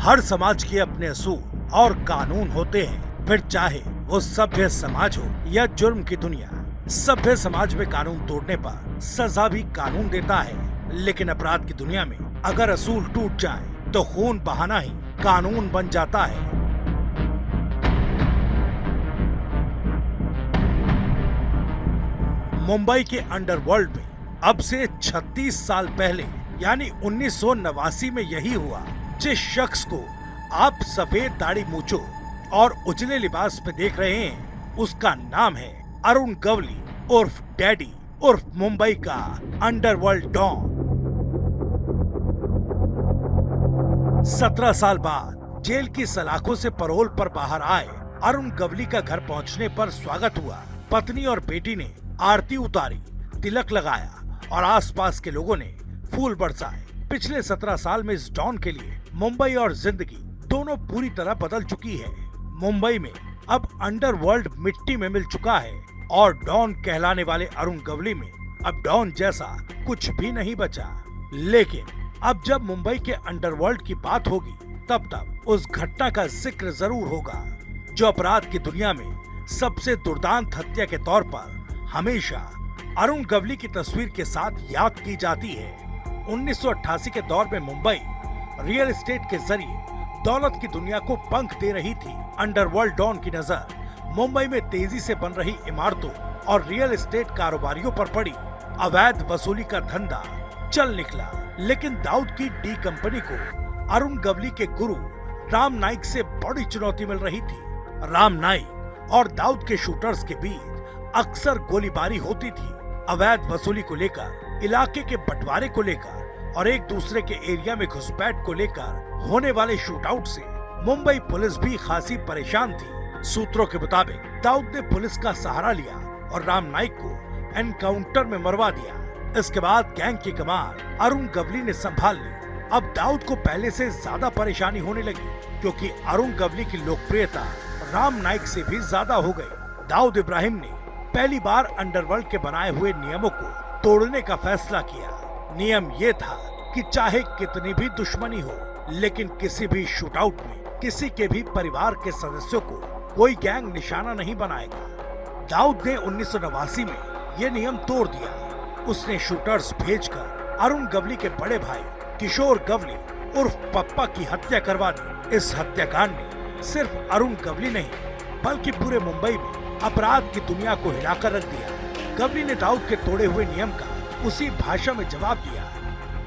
हर समाज के अपने असूल और कानून होते हैं, फिर चाहे वो सभ्य समाज हो या जुर्म की दुनिया। सभ्य समाज में कानून तोड़ने पर सजा भी कानून देता है, लेकिन अपराध की दुनिया में अगर असूल टूट जाए तो खून बहाना ही कानून बन जाता है। मुंबई के अंडरवर्ल्ड में अब से 36 साल पहले यानी 1989 में यही हुआ। जिस शख्स को आप सफेद दाढ़ी मूंछों और उजले लिबास में देख रहे हैं, उसका नाम है अरुण गवली उर्फ डैडी उर्फ मुंबई का अंडरवर्ल्ड डॉन। 17 साल बाद जेल की सलाखों से परोल पर बाहर आए अरुण गवली का घर पहुंचने पर स्वागत हुआ। पत्नी और बेटी ने आरती उतारी, तिलक लगाया और आसपास के लोगों ने फूल बरसाए। पिछले 17 साल में इस डॉन के लिए मुंबई और जिंदगी दोनों पूरी तरह बदल चुकी है। मुंबई में अब अंडरवर्ल्ड मिट्टी में मिल चुका है और डॉन कहलाने वाले अरुण गवली में अब डॉन जैसा कुछ भी नहीं बचा। लेकिन अब जब मुंबई के अंडरवर्ल्ड की बात होगी तब उस घटना का जिक्र जरूर होगा जो अपराध की दुनिया में सबसे दुर्दांत हत्या के तौर पर हमेशा अरुण गवली की तस्वीर के साथ याद की जाती है। 1988 के दौर में मुंबई रियल एस्टेट के जरिए दौलत की दुनिया को पंख दे रही थी। अंडरवर्ल्ड डॉन की नजर मुंबई में तेजी से बन रही इमारतों और रियल एस्टेट कारोबारियों पर पड़ी। अवैध वसूली का धंधा चल निकला, लेकिन दाऊद की डी कंपनी को अरुण गवली के गुरु राम नाइक से बड़ी चुनौती मिल रही थी। राम नाइक और दाऊद के शूटर्स के बीच अक्सर गोलीबारी होती थी। अवैध वसूली को लेकर, इलाके के बंटवारे को लेकर और एक दूसरे के एरिया में घुसपैठ को लेकर होने वाले शूटआउट से मुंबई पुलिस भी खासी परेशान थी। सूत्रों के मुताबिक दाऊद ने पुलिस का सहारा लिया और राम नाइक को एनकाउंटर में मरवा दिया। इसके बाद गैंग की कमान अरुण गवली ने संभाल ली। अब दाऊद को पहले से ज्यादा परेशानी होने लगी, क्योंकि अरुण गवली की लोकप्रियता राम नाइक से भी ज्यादा हो गई। दाऊद इब्राहिम ने पहली बार अंडरवर्ल्ड के बनाए हुए नियमों को तोड़ने का फैसला किया। नियम ये था कि चाहे कितनी भी दुश्मनी हो, लेकिन किसी भी शूटआउट में किसी के भी परिवार के सदस्यों को कोई गैंग निशाना नहीं बनाएगा। दाऊद ने 1989 में ये नियम तोड़ दिया। उसने शूटर्स भेजकर अरुण गवली के बड़े भाई किशोर गवली उर्फ पप्पा की हत्या करवा दी। इस हत्याकांड ने सिर्फ अरुण गवली नहीं बल्कि पूरे मुंबई में अपराध की दुनिया को हिलाकर रख दिया। गवली ने दाऊद के तोड़े हुए नियम का उसी भाषा में जवाब दिया।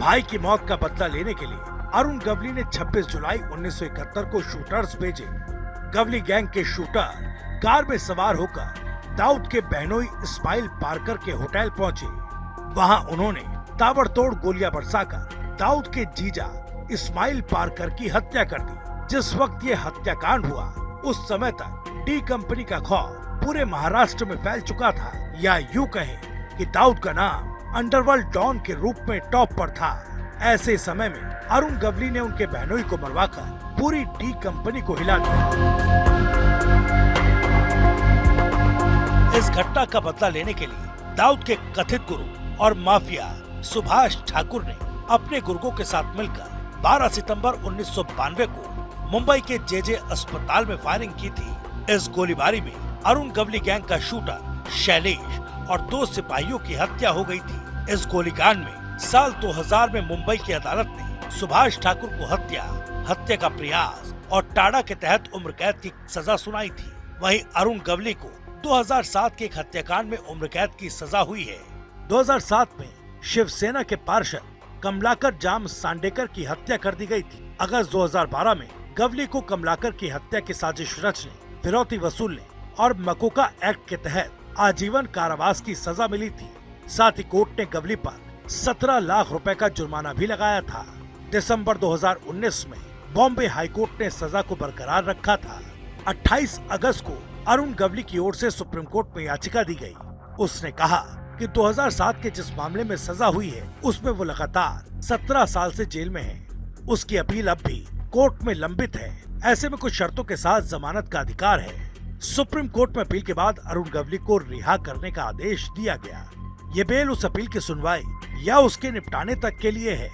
भाई की मौत का बदला लेने के लिए अरुण गवली ने 26 जुलाई 1971 को शूटर्स भेजे। गवली गैंग के शूटर कार में सवार होकर दाऊद के बहनोई इस्माइल पार्कर के होटल पहुंचे। वहां उन्होंने ताबड़तोड़ गोलियां बरसाकर दाऊद के जीजा इस्माइल पार्कर की हत्या कर दी। जिस वक्त ये हत्याकांड हुआ, उस समय तक डी कंपनी का खौफ पूरे महाराष्ट्र में फैल चुका था, या यूं कहें कि दाऊद का नाम अंडरवर्ल्ड डॉन के रूप में टॉप पर था। ऐसे समय में अरुण गवली ने उनके बहनोई को मरवाकर पूरी डी कंपनी को हिला दिया। इस घटना का बदला लेने के लिए दाऊद के कथित गुरु और माफिया सुभाष ठाकुर ने अपने गुर्गों के साथ मिलकर 12 सितंबर 1992 को मुंबई के जे अस्पताल में फायरिंग की थी। इस गोलीबारी में अरुण गवली गैंग का शूटर शैलेश और 2 सिपाहियों की हत्या हो गई थी। इस गोलीकांड में साल 2000 में मुंबई की अदालत ने सुभाष ठाकुर को हत्या का प्रयास और टाड़ा के तहत उम्र कैद की सजा सुनाई थी। वहीं अरुण गवली को 2007 के एक हत्याकांड में उम्र कैद की सजा हुई है। 2007 में शिवसेना के पार्षद कमलाकर जाम सांडेकर की हत्या कर दी गई थी। अगस्त 2012 में गवली को कमलाकर की हत्या की साजिश रचने, फिरौती वसूलने और मकोका एक्ट के तहत आजीवन कारावास की सजा मिली थी। साथ ही कोर्ट ने गवली पर 17 लाख रुपए का जुर्माना भी लगाया था। दिसंबर 2019 में बॉम्बे हाईकोर्ट ने सजा को बरकरार रखा था। 28 अगस्त को अरुण गवली की ओर से सुप्रीम कोर्ट में याचिका दी गई। उसने कहा कि 2007 के जिस मामले में सजा हुई है, उसमें वो लगातार 17 साल से जेल में है। उसकी अपील अब भी कोर्ट में लंबित है। ऐसे में कुछ शर्तों के साथ जमानत का अधिकार है। सुप्रीम कोर्ट में अपील के बाद अरुण गवली को रिहा करने का आदेश दिया गया। ये बेल उस अपील की सुनवाई या उसके निपटाने तक के लिए है।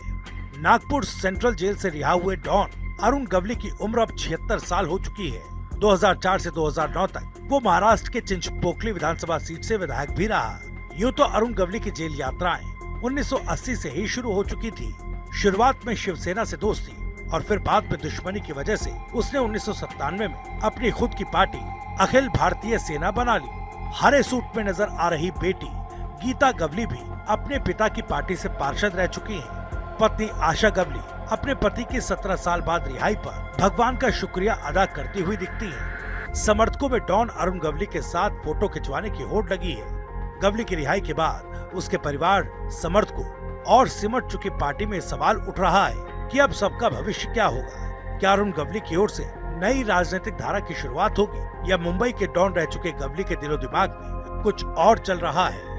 नागपुर सेंट्रल जेल से रिहा हुए डॉन अरुण गवली की उम्र अब 76 साल हो चुकी है। 2004 से 2009 तक वो महाराष्ट्र के चिंचपोकली विधानसभा सीट से विधायक भी रहा। यूँ तो अरुण गवली की जेल यात्राएं 1980 से ही शुरू हो चुकी थी। शुरुआत में शिवसेना से दोस्ती और फिर बाद में दुश्मनी की वजह से उसने 1997 में अपनी खुद की पार्टी अखिल भारतीय सेना बना ली। हरे सूट में नजर आ रही बेटी गीता गवली भी अपने पिता की पार्टी से पार्षद रह चुकी हैं। पत्नी आशा गवली अपने पति की 17 साल बाद रिहाई पर भगवान का शुक्रिया अदा करती हुई दिखती हैं। समर्थकों में डॉन अरुण गवली के साथ फोटो खिंचवाने की होड़ लगी है। गवली की रिहाई के बाद उसके परिवार, समर्थकों और सिमट चुकी पार्टी में सवाल उठ रहा है कि अब सबका भविष्य क्या होगा। क्या अरुण गवली की ओर से नई राजनीतिक धारा की शुरुआत होगी या मुंबई के डॉन रह चुके गवली के दिलो दिमाग में कुछ और चल रहा है।